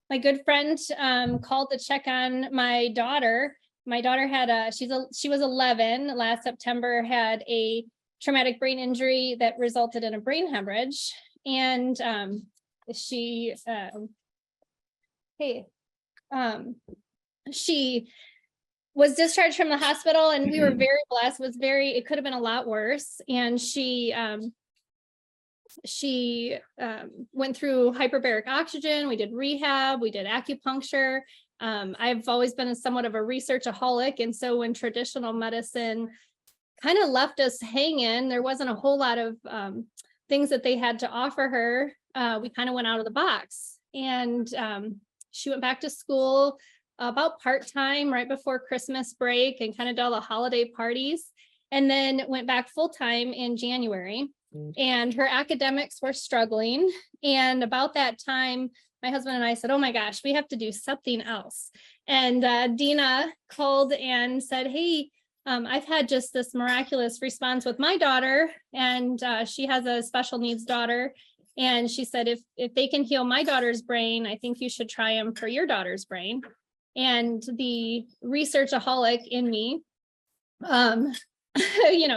my good friend called to check on my daughter. My daughter had she was 11 last September, had a traumatic brain injury that resulted in a brain hemorrhage. And she was discharged from the hospital, and we were very blessed. It could have been a lot worse. And she went through hyperbaric oxygen. We did rehab, we did acupuncture. I've always been somewhat of a researchaholic. And so when traditional medicine kind of left us hanging, there wasn't a whole lot of things that they had to offer her. We kind of went out of the box, and she went back to school about part-time right before Christmas break and kind of did all the holiday parties, and then went back full-time in January. And her academics were struggling. And about that time, my husband and I said, oh my gosh, we have to do something else. And Dina called and said, hey, I've had just this miraculous response with my daughter, and she has a special needs daughter. And she said, if they can heal my daughter's brain, I think you should try them for your daughter's brain. And the researchaholic in me,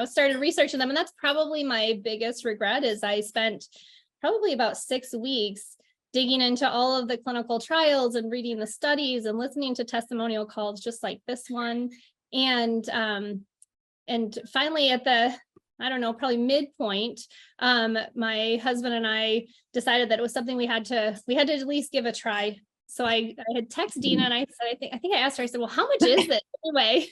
started researching them. And that's probably my biggest regret, is I spent probably about 6 weeks digging into all of the clinical trials and reading the studies and listening to testimonial calls just like this one. And finally at the, probably midpoint, my husband and I decided that it was something we had to at least give a try. So I had texted Dina, and I said, I think I asked her, I said, well, how much is it anyway?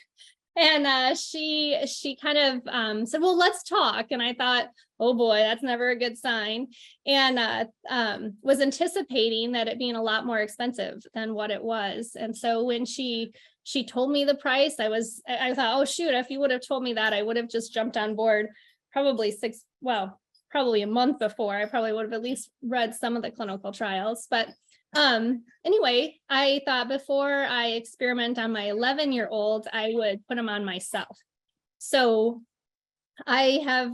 And she kind of said, well, let's talk. And I thought, oh boy, that's never a good sign. And was anticipating that it being a lot more expensive than what it was. And so when she told me the price, I thought, oh shoot, if you would have told me that, I would have just jumped on board probably a month before. I probably would have at least read some of the clinical trials. But anyway, I thought before I experiment on my 11-year-old, I would put him on myself. So I have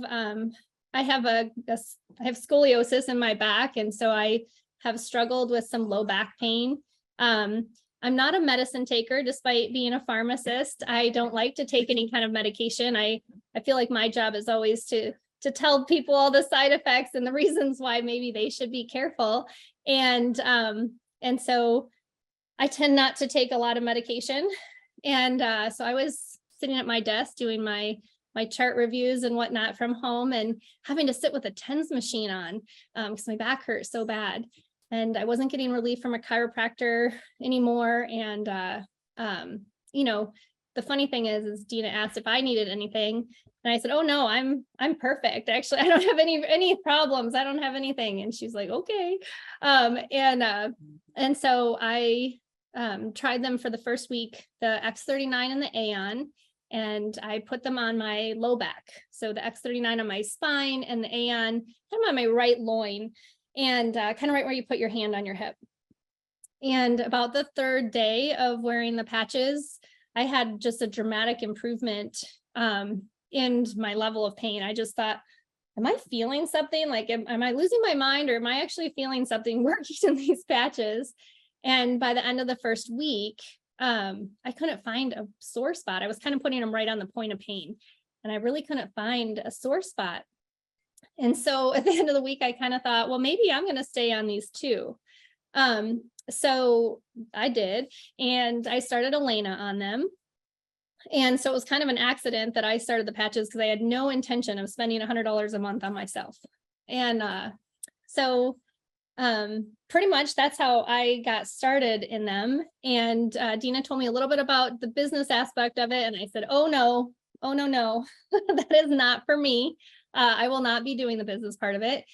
scoliosis in my back. And so I have struggled with some low back pain. I'm not a medicine taker, despite being a pharmacist. I don't like to take any kind of medication. I feel like my job is always to tell people all the side effects and the reasons why maybe they should be careful. And so I tend not to take a lot of medication. And so I was sitting at my desk doing my chart reviews and whatnot from home, and having to sit with a TENS machine on because my back hurt so bad. And I wasn't getting relief from a chiropractor anymore. And, the funny thing is Dina asked if I needed anything. And I said, oh no, I'm perfect. Actually, I don't have any problems. I don't have anything. And she's like, okay. And so I tried them for the first week, the X39 and the Aeon, and I put them on my low back. So the X39 on my spine and the Aeon kind of on my right loin, and kind of right where you put your hand on your hip. And about the third day of wearing the patches, I had just a dramatic improvement in my level of pain. I just thought, am I feeling something? Like, am I losing my mind, or am I actually feeling something working in these patches? And by the end of the first week, I couldn't find a sore spot. I was kind of putting them right on the point of pain, and I really couldn't find a sore spot. And so at the end of the week, I kind of thought, well, maybe I'm going to stay on these too. So I did, and I started Elena on them. And so it was kind of an accident that I started the patches, because I had no intention of spending $100 a month on myself. And so pretty much that's how I got started in them. And Dina told me a little bit about the business aspect of it. And I said, oh no, that is not for me. I will not be doing the business part of it.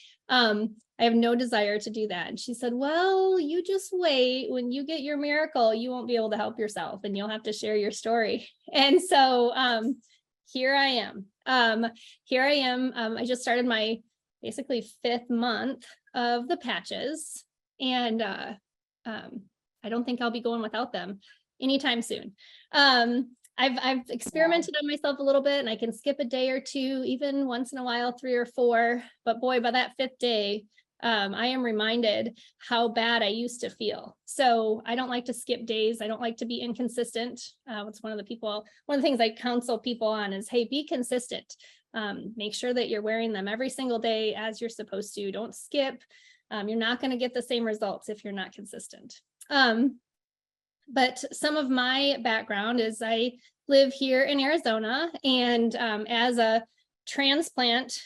I have no desire to do that. And she said, well, you just wait. When you get your miracle, you won't be able to help yourself, and you'll have to share your story. And so here I am. I just started my basically 5th month of the patches, and I don't think I'll be going without them anytime soon. I've experimented on myself a little bit, and I can skip a day or two, even once in a while, 3 or 4. But boy, by that 5th day, I am reminded how bad I used to feel. So I don't like to skip days. I don't like to be inconsistent. It's one of the things I counsel people on is, hey, be consistent. Make sure that you're wearing them every single day as you're supposed to. Don't skip. You're not going to get the same results if you're not consistent. But some of my background is I live here in Arizona, and as a transplant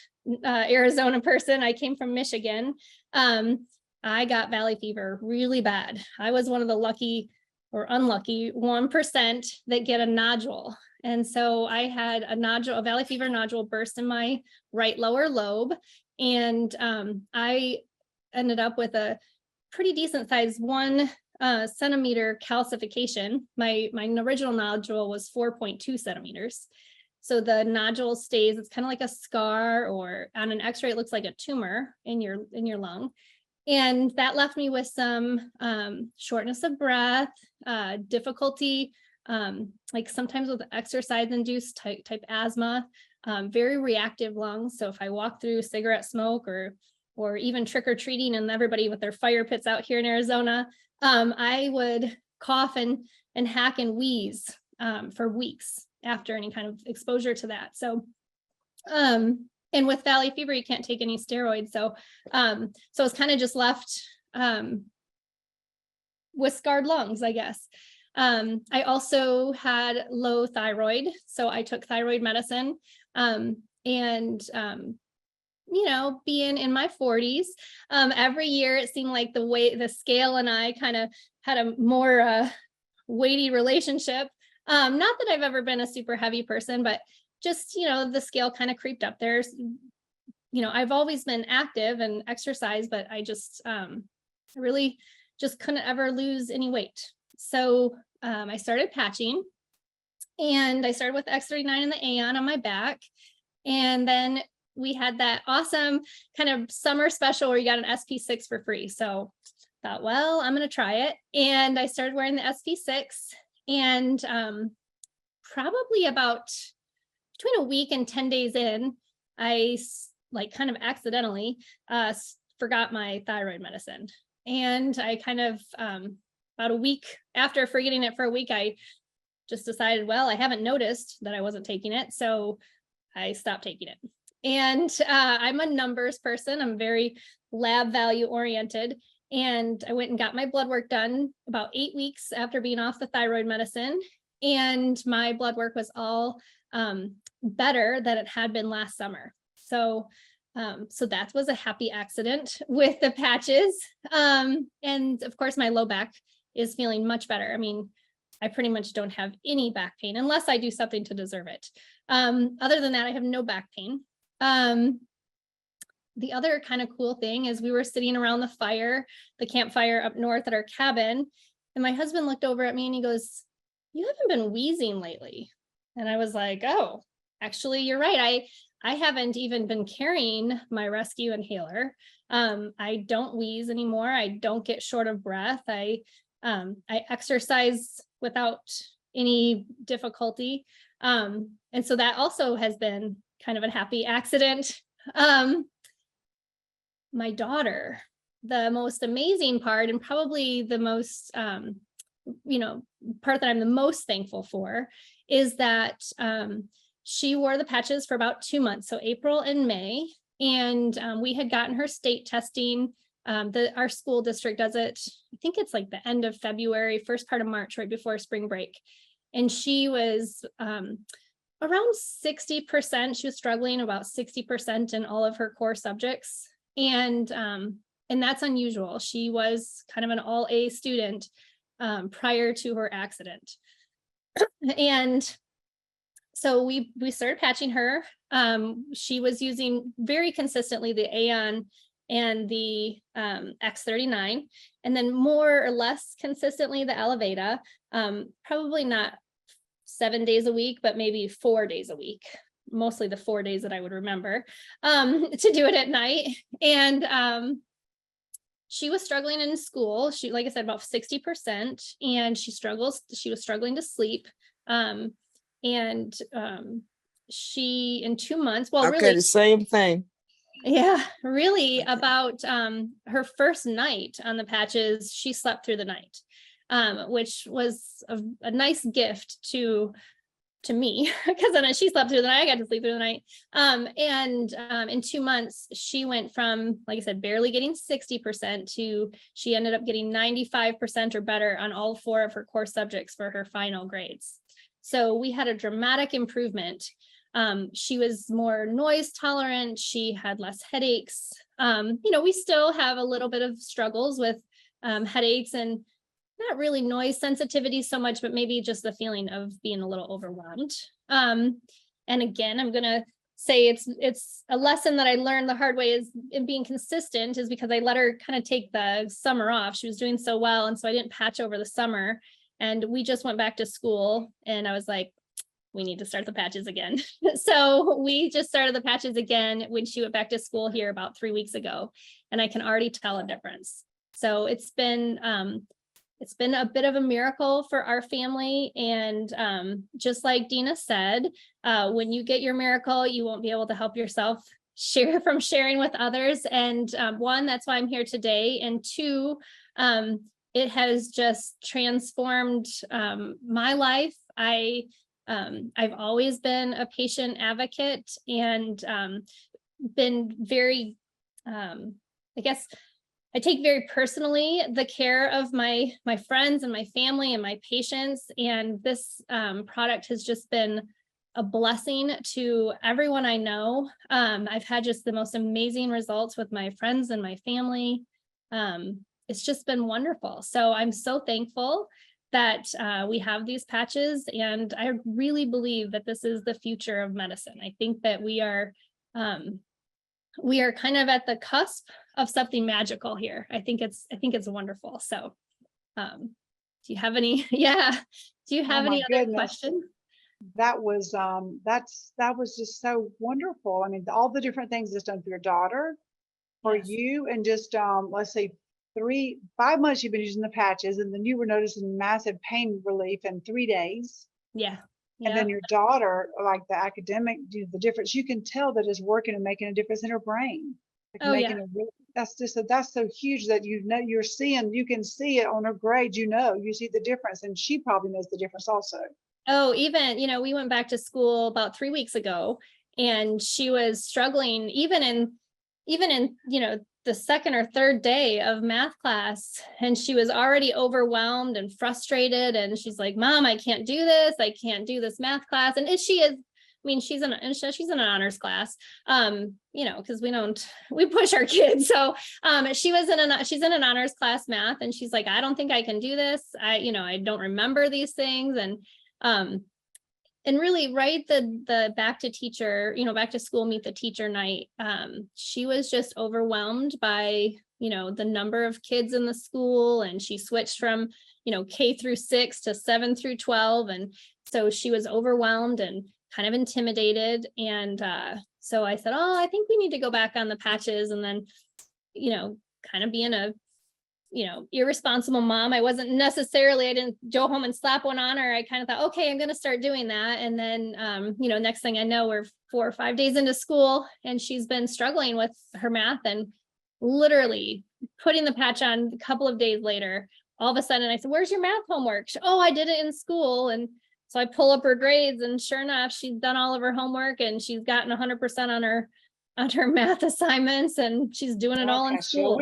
Arizona person, I came from Michigan. I got valley fever really bad. I was one of the lucky or unlucky 1% that get a nodule. And so I had a valley fever nodule burst in my right lower lobe. And I ended up with a pretty decent size 1 centimeter calcification. My original nodule was 4.2 centimeters. So the nodule stays, it's kind of like a scar, or on an x-ray, it looks like a tumor in your lung. And that left me with some shortness of breath, difficulty, like sometimes with exercise-induced type asthma, very reactive lungs. So if I walk through cigarette smoke or even trick-or-treating and everybody with their fire pits out here in Arizona, I would cough and hack and wheeze for weeks after any kind of exposure to that. So, and with valley fever, you can't take any steroids. So it's kind of just left with scarred lungs, I guess. I also had low thyroid, so I took thyroid medicine, being in my 40s, every year it seemed like the scale and I kind of had a more weighty relationship. Not that I've ever been a super heavy person, but just, the scale kind of creeped up there. I've always been active and exercise, but I just really just couldn't ever lose any weight. So I started patching, and I started with X39 and the Aeon on my back. And then we had that awesome kind of summer special where you got an SP6 for free. So I thought, well, I'm going to try it. And I started wearing the SP6, and probably about between a week and 10 days in, I kind of accidentally forgot my thyroid medicine. And I kind of, about a week after forgetting it for a week, I just decided, well, I haven't noticed that I wasn't taking it. So I stopped taking it. And I'm a numbers person. I'm very lab value oriented. And I went and got my blood work done about 8 weeks after being off the thyroid medicine. And my blood work was all better than it had been last summer. So that was a happy accident with the patches. And of course, my low back is feeling much better. I mean, I pretty much don't have any back pain unless I do something to deserve it. Other than that, I have no back pain. The other kind of cool thing is we were sitting around the campfire up north at our cabin, and my husband looked over at me and he goes, "You haven't been wheezing lately." And I was like, "Oh, actually, you're right. I haven't even been carrying my rescue inhaler. I don't wheeze anymore. I don't get short of breath. I exercise without any difficulty." And so that also has been kind of a happy accident. My daughter, the most amazing part, and probably the most, part that I'm the most thankful for, is that she wore the patches for about 2 months, so April and May, and we had gotten her state testing. Our school district does it, I think it's like the end of February, first part of March, right before spring break. And she was around 60%. She was struggling about 60% in all of her core subjects. And that's unusual. She was kind of an all A student prior to her accident. And so we started patching her. She was using very consistently the Aeon and the X39, and then more or less consistently the Elevata, probably not 7 days a week, but maybe 4 days a week, mostly the 4 days that I would remember, to do it at night. And she was struggling in school. She, like I said, about 60%, and she was struggling to sleep. She, in 2 months, well, okay, really the same thing. Yeah, really about her first night on the patches, she slept through the night, which was a nice gift to me because then she slept through the night. I got to sleep through the night. And in 2 months, she went from, like I said, barely getting 60% to she ended up getting 95% or better on all 4 of her core subjects for her final grades. So we had a dramatic improvement. She was more noise tolerant. She had less headaches. We still have a little bit of struggles with headaches and not really noise sensitivity so much, but maybe just the feeling of being a little overwhelmed. And again, I'm gonna say it's a lesson that I learned the hard way is in being consistent is because I let her kind of take the summer off. She was doing so well. And so I didn't patch over the summer. And we just went back to school and I was like, we need to start the patches again. So we just started the patches again when she went back to school here about 3 weeks ago. And I can already tell a difference. So it's been a bit of a miracle for our family. And just like Dina said, when you get your miracle, you won't be able to help yourself from sharing with others. And 1, that's why I'm here today. And 2, it has just transformed my life. I've always been a patient advocate and been very, I guess, I take very personally the care of my friends and my family and my patients. And this product has just been a blessing to everyone I know. I've had just the most amazing results with my friends and my family. It's just been wonderful. So I'm so thankful that we have these patches. And I really believe that this is the future of medicine. I think that we are kind of at the cusp of something magical here. I think it's wonderful. So do you have any, do you have any other questions? That was just so wonderful. I mean, all the different things that's done for your daughter, for Yes. you, and just let's say 5 months you've been using the patches, and then you were noticing massive pain relief in 3 days. Yeah. And then your daughter, like the academic, the difference, you can tell that is working and making a difference in her brain. Like Oh, yeah. that's so huge that you can see it on her grades, you see the difference, and she probably knows the difference also. Oh, even, we went back to school about 3 weeks ago and she was struggling even in, the second or third day of math class. And she was already overwhelmed and frustrated. And she's like, Mom, I can't do this. I can't do this math class. And she's in an honors class, because we push our kids. So she's in an honors class math. And she's like, I don't think I can do this. I don't remember these things. And really the back to school, meet the teacher night. She was just overwhelmed by, the number of kids in the school, and she switched from, K-6 to 7-12. And so she was overwhelmed and kind of intimidated. And so I said, oh, I think we need to go back on the patches. And then, kind of being a irresponsible mom. I didn't go home and slap one on her. I kind of thought, okay, I'm going to start doing that. And then, next thing I know, we're 4 or 5 days into school and she's been struggling with her math, and literally putting the patch on a couple of days later, all of a sudden I said, where's your math homework? Oh, I did it in school. And so I pull up her grades, and sure enough, she's done all of her homework and she's gotten 100% on her math assignments, and she's doing it all in school.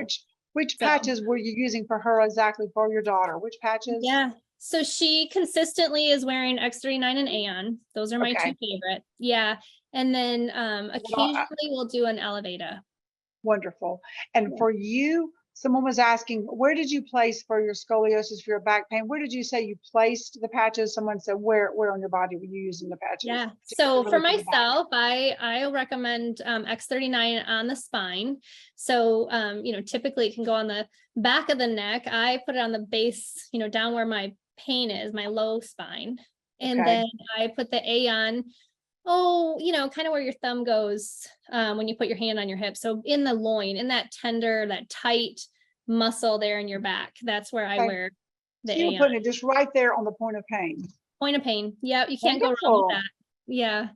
Which patches were you using for her exactly, for your daughter? Which patches? Yeah. So she consistently is wearing X39 and Aeon. Those are my 2 favorite. Yeah. And then occasionally we'll do an Elevata. Wonderful. And for you, someone was asking, where did you place for your scoliosis, for your back pain? Where did you say you placed the patches? Someone said, where on your body were you using the patches? Yeah. So for myself, I recommend X39 on the spine. So, typically it can go on the back of the neck. I put it on the base, down where my pain is, my low spine. And then I put the Aeon, kind of where your thumb goes when you put your hand on your hip. So in the loin, in that tender, that tight muscle there in your back, that's where I wear the Aeon. You're putting it just right there on the point of pain. Point of pain. Yeah, you can't go wrong with that. Yeah.